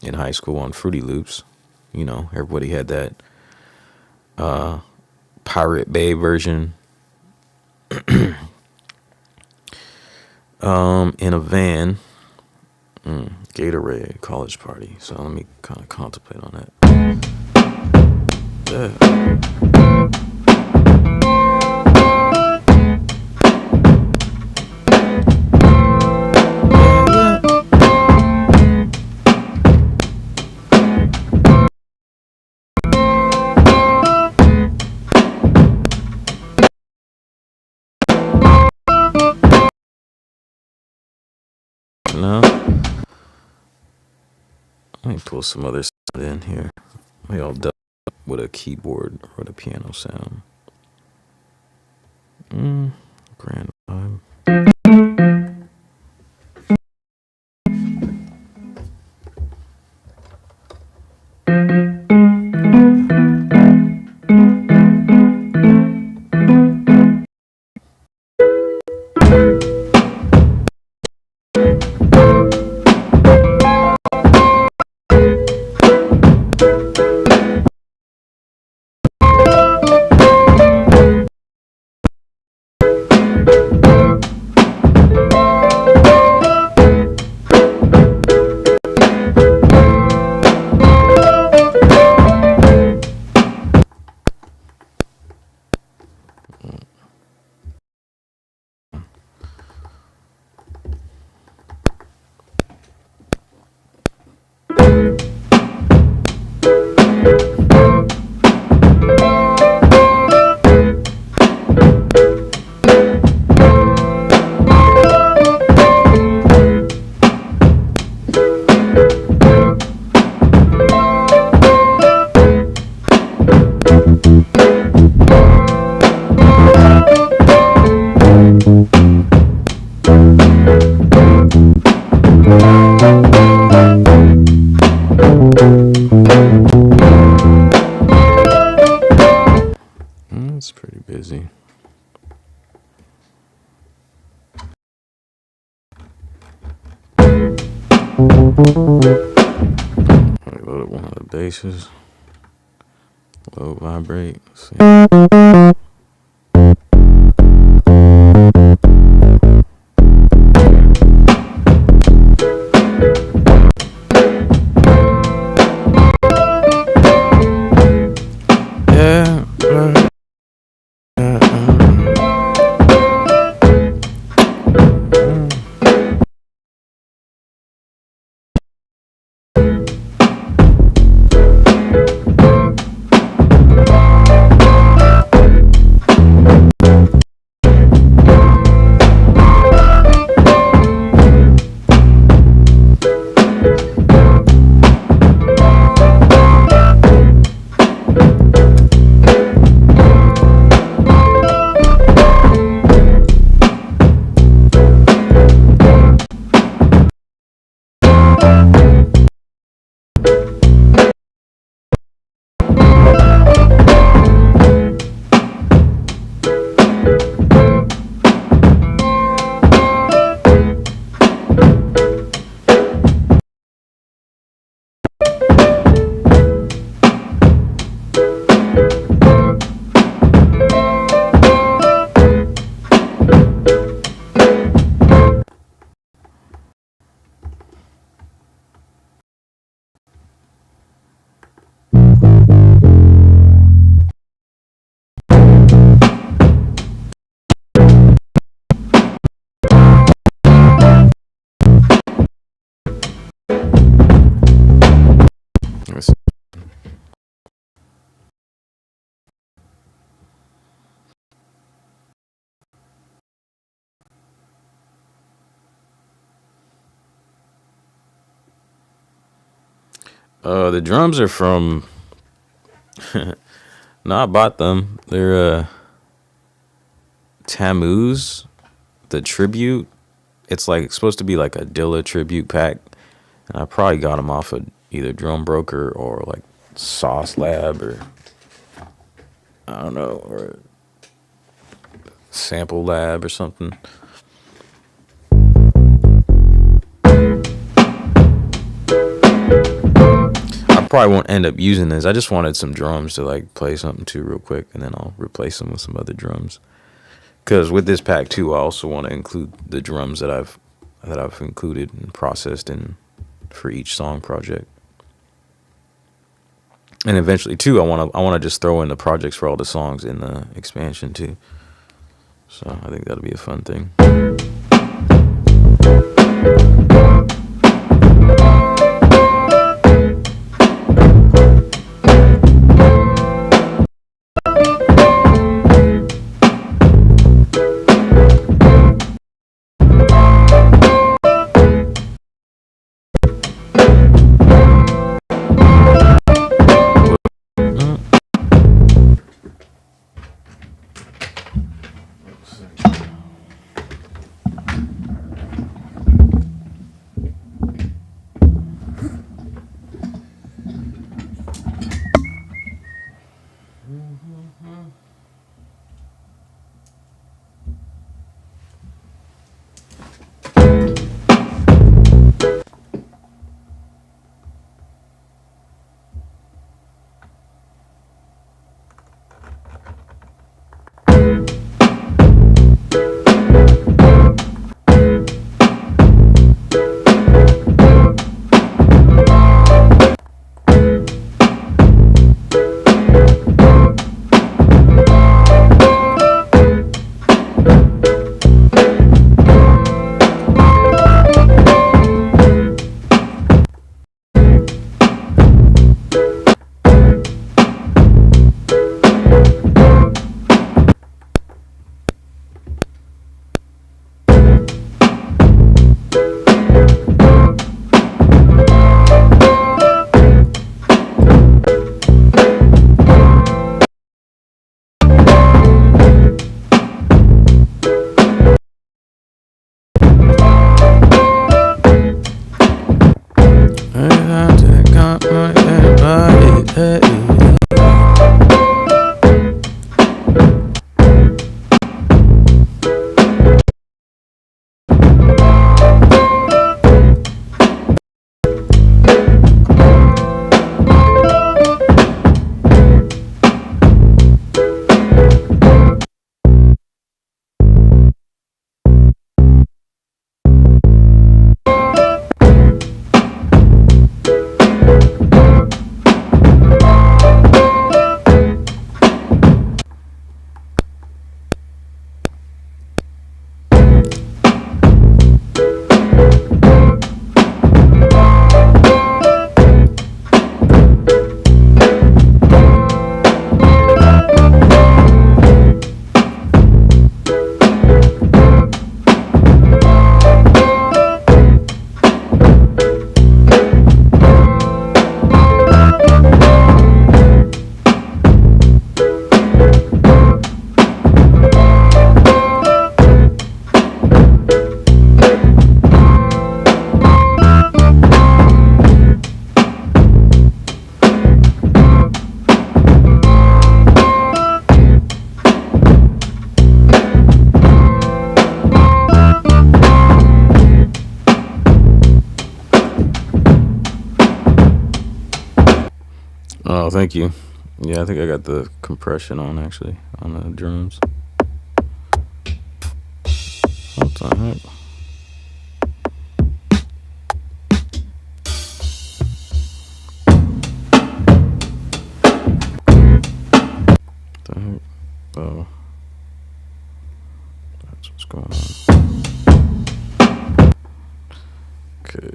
in high school on Fruity Loops. You know, everybody had that Pirate Bay version. In a van, Gatorade college party. So let me kind of contemplate on that. No. Let me pull some other sound in here. Maybe I'll double up with a keyboard or the piano sound. Grand vibe. It's pretty busy. Load up one of the basses. Low vibrate. Let's see. The drums are from. No, I bought them. They're Tammuz, the tribute. It's like supposed to be like a Dilla tribute pack. And I probably got them off of either Drum Broker or like Sauce Lab or I don't know, or Sample Lab or something. Probably won't end up using this. I just wanted some drums to like play something to real quick, and then I'll replace them with some other drums. Because with this pack too, I also want to include the drums that I've included and processed in for each song project. And eventually too, I want to just throw in the projects for all the songs in the expansion too. So I think that'll be a fun thing. Oh, thank you. Yeah, I think I got the compression on actually on the drums. What the heck? What the heck? Oh, that's what's going on. Okay.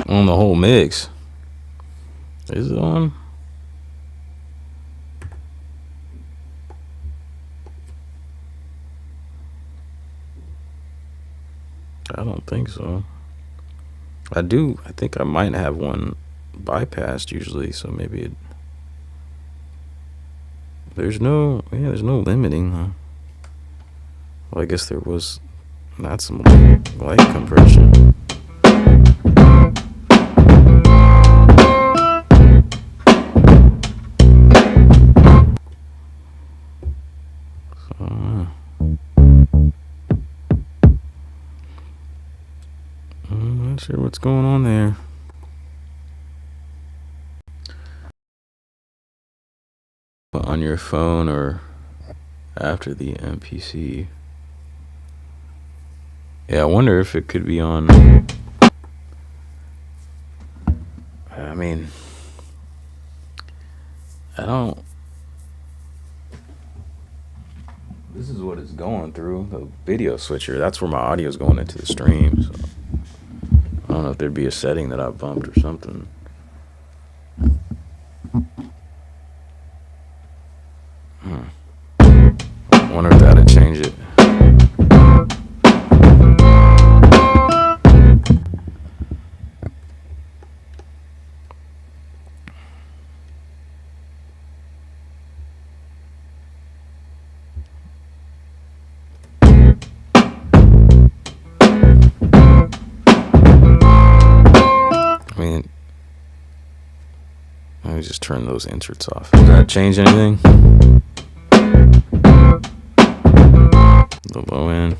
On the whole mix. Is it on? I don't think so. I think I might have one bypassed usually, so maybe it There's no limiting, huh? Well, I guess there was not some light compression. I'm not sure what's going on there. But on your phone or after the MPC. Yeah, I wonder if it could be on. I mean, I don't. This is what it's going through, the video switcher. That's where my audio is going into the stream. So I don't know if there'd be a setting that I bumped or something. I wonder if that'd change it. Let me just turn those inserts off. Does that change anything? The low end.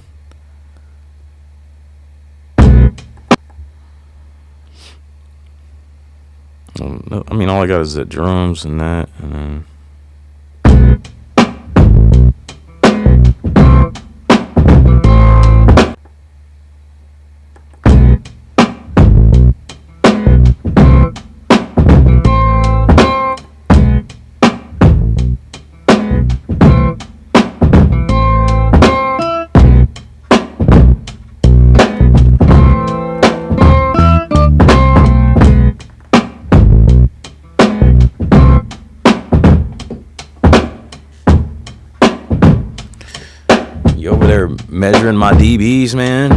I mean, all I got is the drums and that, and then. You over there measuring my dBs, man?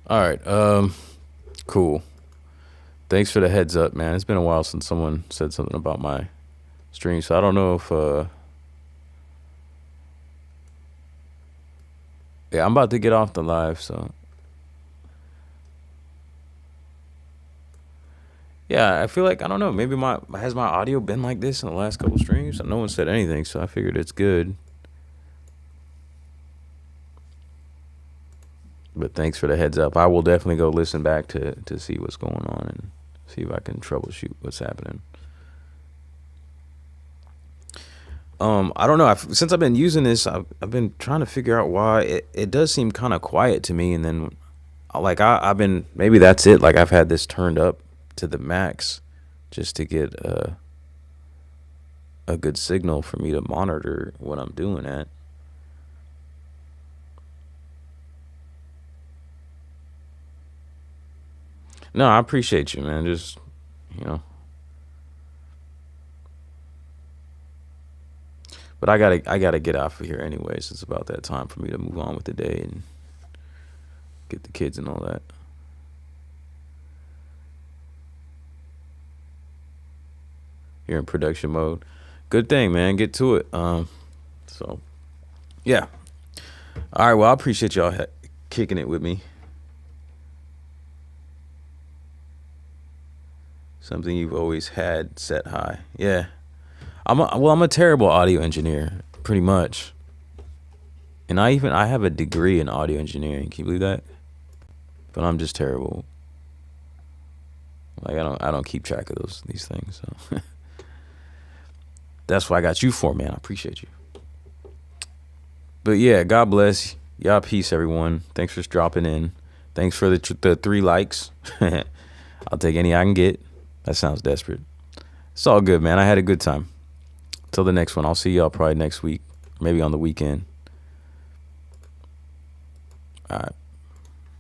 All right, cool. Thanks for the heads up, man. It's been a while since someone said something about my stream, so I don't know if yeah, I'm about to get off the live, so yeah, I feel like, I don't know, maybe has my audio been like this in the last couple streams? No one said anything, so I figured it's good. But thanks for the heads up. I will definitely go listen back to see what's going on and see if I can troubleshoot what's happening. I don't know. Since I've been using this, I've been trying to figure out why it does seem kind of quiet to me. And then, like, I've been, maybe that's it. Like, I've had this turned up to the max just to get a good signal for me to monitor what I'm doing at. No, I appreciate you, man. Just, you know. But I gotta get off of here anyways. It's about that time for me to move on with the day and get the kids and all that. You're in production mode. Good thing, man. Get to it. So, yeah. All right. Well, I appreciate y'all kicking it with me. Something you've always had set high. Yeah. I'm a terrible audio engineer, pretty much. And I have a degree in audio engineering. Can you believe that? But I'm just terrible. Like, I don't keep track of these things. So that's what I got you for, man. I appreciate you. But yeah, God bless. Y'all peace, everyone. Thanks for dropping in. Thanks for the 3 likes. I'll take any I can get. That sounds desperate. It's all good, man. I had a good time. Till the next one. I'll see y'all probably next week, maybe on the weekend. All right.